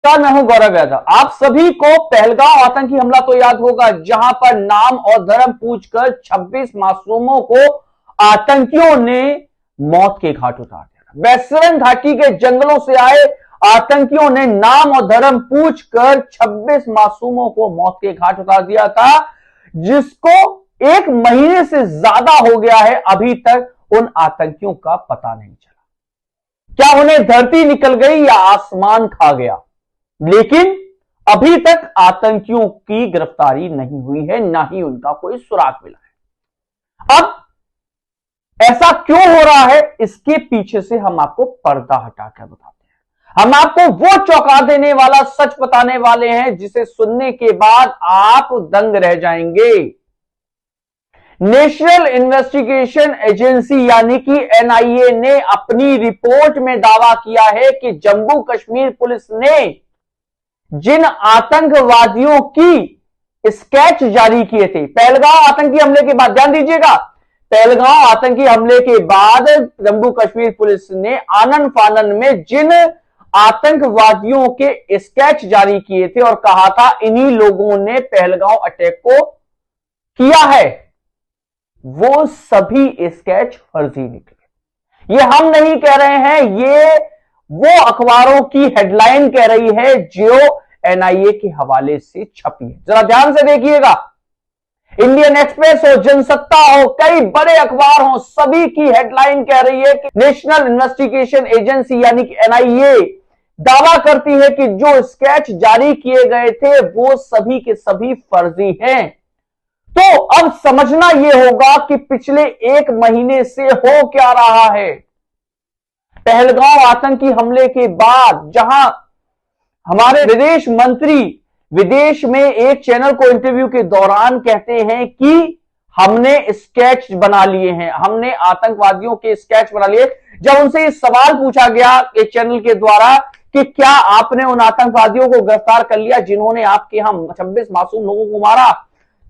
नमस्कार, मैं हूं गौरव यादव। आप सभी को पहलगाम आतंकी हमला तो याद होगा, जहां पर नाम और धर्म पूछकर 26 मासूमों को आतंकियों ने मौत के घाट उतार दिया। वैसरन घाटी के जंगलों से आए आतंकियों ने नाम और धर्म पूछकर 26 मासूमों को मौत के घाट उतार दिया था, जिसको 1 महीने से ज्यादा हो गया है। अभी तक उन आतंकियों का पता नहीं चला। क्या उन्हें धरती निकल गई या आसमान खा गया, लेकिन अभी तक आतंकियों की गिरफ्तारी नहीं हुई है, ना ही उनका कोई सुराग मिला है। अब ऐसा क्यों हो रहा है, इसके पीछे से हम आपको पर्दा हटाकर बताते हैं। हम आपको वो चौंका देने वाला सच बताने वाले हैं जिसे सुनने के बाद आप दंग रह जाएंगे। नेशनल इन्वेस्टिगेशन एजेंसी यानी कि एनआईए ने अपनी रिपोर्ट में दावा किया है कि जम्मू कश्मीर पुलिस ने जिन आतंकवादियों की स्केच जारी किए थे पहलगाम आतंकी हमले के बाद, ध्यान दीजिएगा, पहलगाम आतंकी हमले के बाद जम्मू कश्मीर पुलिस ने आनन फानन में जिन आतंकवादियों के स्केच जारी किए थे और कहा था इन्हीं लोगों ने पहलगाम अटैक को किया है, वो सभी स्केच फर्जी निकले। ये हम नहीं कह रहे हैं, ये वो अखबारों की हेडलाइन कह रही है जो एनआईए के हवाले से छपी है। जरा ध्यान से देखिएगा, इंडियन एक्सप्रेस हो, जनसत्ता हो, कई बड़े अखबार हो, सभी की हेडलाइन कह रही है कि नेशनल इन्वेस्टिगेशन एजेंसी यानी कि एनआईए दावा करती है कि जो स्केच जारी किए गए थे वो सभी के सभी फर्जी हैं। तो अब समझना यह होगा कि पिछले 1 महीने से हो क्या रहा है। पहलगाम आतंकी हमले के बाद जहां हमारे विदेश मंत्री विदेश में एक चैनल को इंटरव्यू के दौरान कहते हैं कि हमने स्केच बना लिए हैं, हमने आतंकवादियों के स्केच बना लिए। जब उनसे ये सवाल पूछा गया एक चैनल के द्वारा कि क्या आपने उन आतंकवादियों को गिरफ्तार कर लिया जिन्होंने आपके यहां 26 मासूम लोगों को मारा,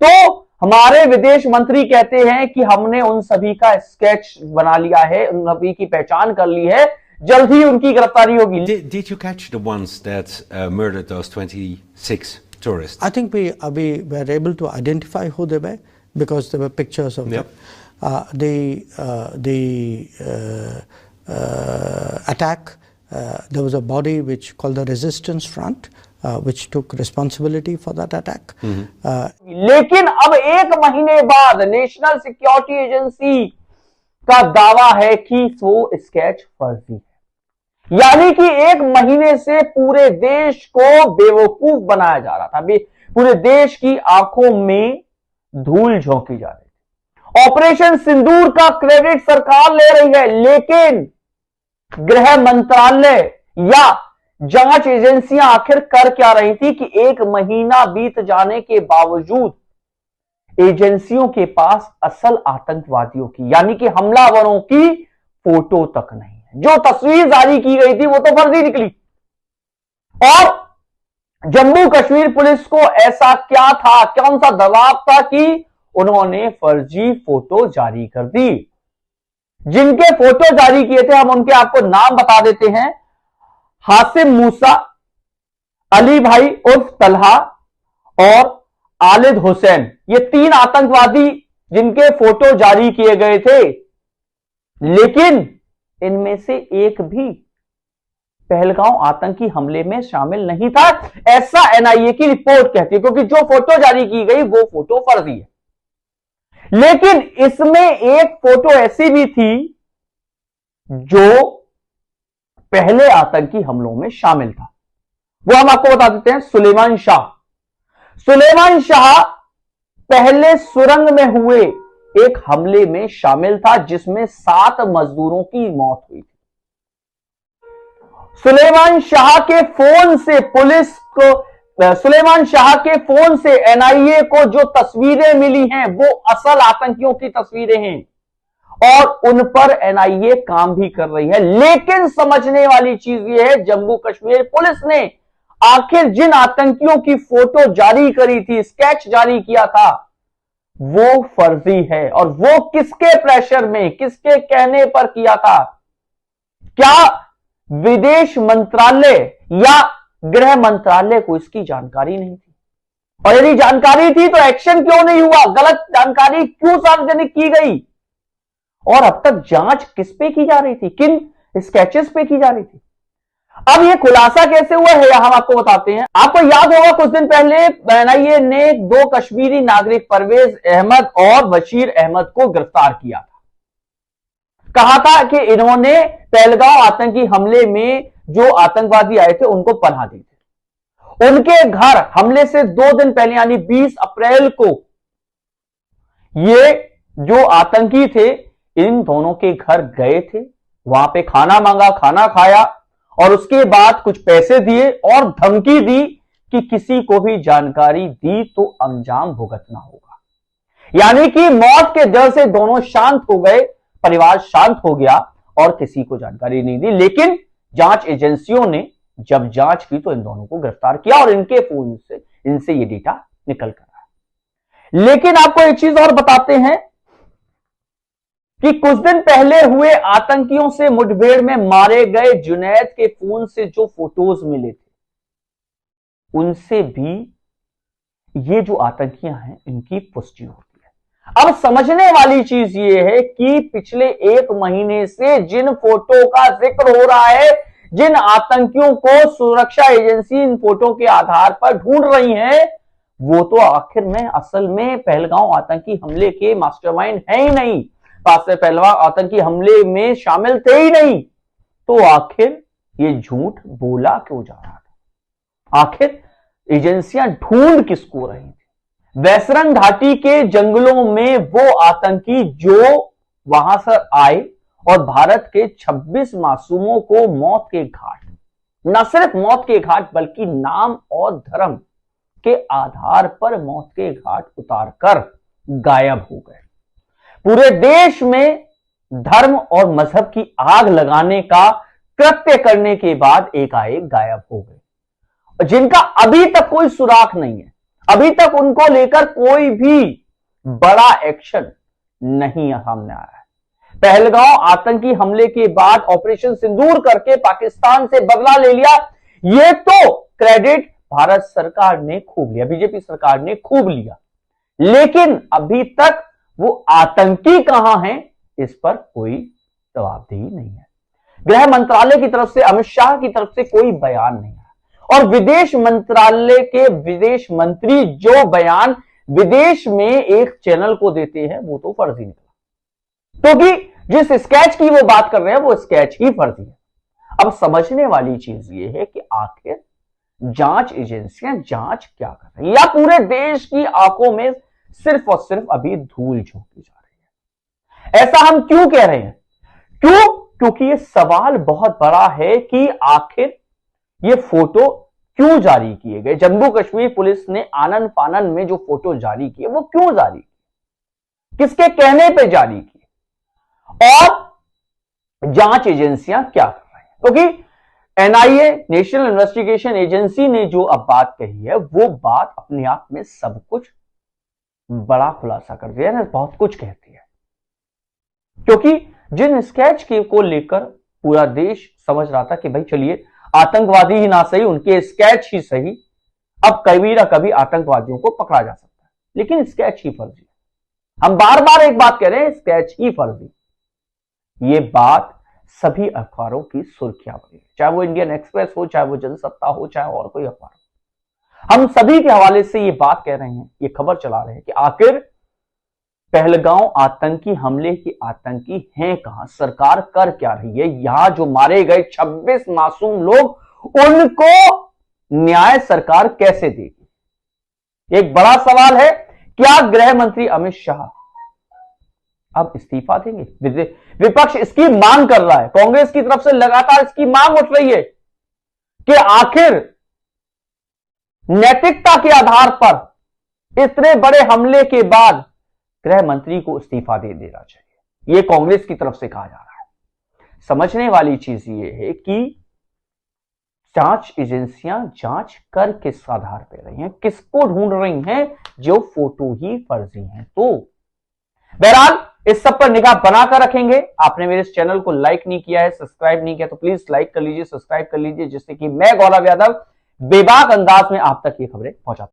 तो हमारे विदेश मंत्री कहते हैं कि हमने उन सभी का स्केच बना लिया है, उन सभी की पहचान कर ली है, जल्द ही उनकी गिरफ्तारी होगी। Did you catch the ones that murdered those 26 tourists? I think we were able to identify who they were because there were pictures of Yep. them. The attack, there was a body which called the Resistance Front, which took responsibility for that attack. लेकिन अब 1 महीने बाद national security agency का दावा है कि वो sketch फर्जी है, यानी कि 1 महीने से पूरे देश को बेवकूफ बनाया जा रहा था, पूरे देश की आंखों में धूल झोंकी जा रही थी। ऑपरेशन सिंदूर का क्रेडिट सरकार ले रही है, लेकिन गृह मंत्रालय या जांच एजेंसियां आखिर कर क्या रही थी कि 1 महीना बीत जाने के बावजूद एजेंसियों के पास असल आतंकवादियों की यानी कि हमलावरों की फोटो तक नहीं है। जो तस्वीर जारी की गई थी वो तो फर्जी निकली। और जम्मू कश्मीर पुलिस को ऐसा क्या था, कौन सा दबाव था कि उन्होंने फर्जी फोटो जारी कर दी। जिनके फोटो जारी किए थे हम उनके आपको नाम बता देते हैं। हासिम मूसा, अली भाई उर्फ तलहा और आलिद हुसैन, ये 3 आतंकवादी जिनके फोटो जारी किए गए थे, लेकिन इनमें से एक भी पहलगाम आतंकी हमले में शामिल नहीं था, ऐसा एनआईए की रिपोर्ट कहती है, क्योंकि जो फोटो जारी की गई वो फोटो फर्जी है। लेकिन इसमें एक फोटो ऐसी भी थी जो पहले आतंकी हमलों में शामिल था, वो हम आपको बता देते हैं। सुलेमान शाह पहले सुरंग में हुए एक हमले में शामिल था जिसमें 7 मजदूरों की मौत हुई थी। सुलेमान शाह के फोन से एनआईए को जो तस्वीरें मिली हैं वो असल आतंकियों की तस्वीरें हैं और उन पर एनआईए काम भी कर रही है। लेकिन समझने वाली चीज यह है, जम्मू कश्मीर पुलिस ने आखिर जिन आतंकियों की फोटो जारी करी थी, स्केच जारी किया था, वो फर्जी है। और वो किसके प्रेशर में, किसके कहने पर किया था? क्या विदेश मंत्रालय या गृह मंत्रालय को इसकी जानकारी नहीं थी? और यदि जानकारी थी तो एक्शन क्यों नहीं हुआ? गलत जानकारी क्यों सार्वजनिक की गई? और अब तक जांच किस पे की जा रही थी? किन स्केचेस पे की जा रही थी? अब यह खुलासा कैसे हुआ है हम आपको बताते हैं। आपको याद होगा कुछ दिन पहले एनआईए ने 2 कश्मीरी नागरिक परवेज अहमद और बशीर अहमद को गिरफ्तार किया था। कहा था कि इन्होंने पहलगांव आतंकी हमले में जो आतंकवादी आए थे उनको पनाह दी थी। उनके घर हमले से 2 दिन पहले यानी 20 अप्रैल को ये जो आतंकी थे इन दोनों के घर गए थे, वहां पे खाना मांगा, खाना खाया और उसके बाद कुछ पैसे दिए और धमकी दी कि किसी को भी जानकारी दी तो अंजाम भुगतना होगा। यानी कि मौत के डर से दोनों शांत हो गए, परिवार शांत हो गया और किसी को जानकारी नहीं दी। लेकिन जांच एजेंसियों ने जब जांच की तो इन दोनों को गिरफ्तार किया और इनके फोन से इनसे ये डेटा निकल कर आया। लेकिन आपको एक चीज और बताते हैं कि कुछ दिन पहले हुए आतंकियों से मुठभेड़ में मारे गए जुनैद के फोन से जो फोटोज मिले थे उनसे भी ये जो आतंकियां हैं इनकी पुष्टि होती है। अब समझने वाली चीज ये है कि पिछले 1 महीने से जिन फोटो का जिक्र हो रहा है, जिन आतंकियों को सुरक्षा एजेंसी इन फोटो के आधार पर ढूंढ रही है, वो तो आखिर में असल में पहलगांव आतंकी हमले के मास्टरमाइंड है ही नहीं, पहलगांव आतंकी हमले में शामिल थे ही नहीं। तो आखिर ये झूठ बोला क्यों जा रहा था? आखिर एजेंसियां ढूंढ किसको रही थी? वैसरंग घाटी के जंगलों में वो आतंकी जो वहां से आए और भारत के 26 मासूमों को मौत के घाट, न सिर्फ मौत के घाट बल्कि नाम और धर्म के आधार पर मौत के घाट उतारकर गायब हो गए। पूरे देश में धर्म और मजहब की आग लगाने का कृत्य करने के बाद एकाएक गायब हो गए, जिनका अभी तक कोई सुराग नहीं है। अभी तक उनको लेकर कोई भी बड़ा एक्शन नहीं सामने आया है। पहलगांव आतंकी हमले के बाद ऑपरेशन सिंदूर करके पाकिस्तान से बदला ले लिया, यह तो क्रेडिट भारत सरकार ने खूब लिया, बीजेपी सरकार ने खूब लिया। लेकिन अभी तक वो आतंकी कहां हैं इस पर कोई जवाबदेही नहीं है। गृह मंत्रालय की तरफ से, अमित शाह की तरफ से कोई बयान नहीं है और विदेश मंत्रालय के विदेश मंत्री जो बयान विदेश में एक चैनल को देते हैं वो तो फर्जी निकला, क्योंकि जिस स्केच की वो बात कर रहे हैं वो स्केच ही फर्जी है। अब समझने वाली चीज ये है कि आखिर जांच एजेंसियां जांच क्या कर रही है, या पूरे देश की आंखों में सिर्फ और सिर्फ अभी धूल झोंकी जा रही है। ऐसा हम क्यों कह रहे हैं? क्योंकि ये सवाल बहुत बड़ा है कि आखिर ये फोटो क्यों जारी किए गए। जम्मू कश्मीर पुलिस ने आनन फानन में जो फोटो जारी किए वो क्यों जारी किए, किसके कहने पे जारी किए और जांच एजेंसियां क्या कर रही हैं? क्योंकि एनआईए, नेशनल इन्वेस्टिगेशन एजेंसी ने जो अब बात कही है वो बात अपने आप में सब कुछ बड़ा खुलासा कर दिया है, बहुत कुछ कहती है। क्योंकि जिन स्केच के को लेकर पूरा देश समझ रहा था कि भाई चलिए आतंकवादी ही ना सही, उनके स्केच ही सही, अब कभी ना कभी आतंकवादियों को पकड़ा जा सकता है, लेकिन स्केच ही फर्जी है। हम बार बार एक बात कह रहे हैं, स्केच ही फर्जी। ये बात सभी अखबारों की सुर्खियां बनी, चाहे वो इंडियन एक्सप्रेस हो, चाहे वो जनसत्ता हो, चाहे और कोई अखबार हो। हम सभी के हवाले से ये बात कह रहे हैं, ये खबर चला रहे हैं कि आखिर पहलगांव आतंकी हमले के आतंकी हैं कहां, सरकार कर क्या रही है, यहां जो मारे गए 26 मासूम लोग उनको न्याय सरकार कैसे देगी। एक बड़ा सवाल है, क्या गृह मंत्री अमित शाह अब इस्तीफा देंगे? विपक्ष इसकी मांग कर रहा है, कांग्रेस की तरफ से लगातार इसकी मांग उठ रही है कि आखिर नैतिकता के आधार पर इतने बड़े हमले के बाद गृह मंत्री को इस्तीफा दे देना चाहिए, यह कांग्रेस की तरफ से कहा जा रहा है। समझने वाली चीज यह है कि जांच एजेंसियां जांच कर किस आधार पर रही हैं, किसको ढूंढ रही हैं, जो फोटो ही फर्जी हैं। तो बहरहाल इस सब पर निगाह बनाकर रखेंगे। आपने मेरे इस चैनल को लाइक नहीं किया है, सब्सक्राइब नहीं किया, तो प्लीज लाइक कर लीजिए, सब्सक्राइब कर लीजिए, जिससे कि मैं गौरव यादव बेबाक अंदाज में आप तक ये खबरें पहुंचाते हैं।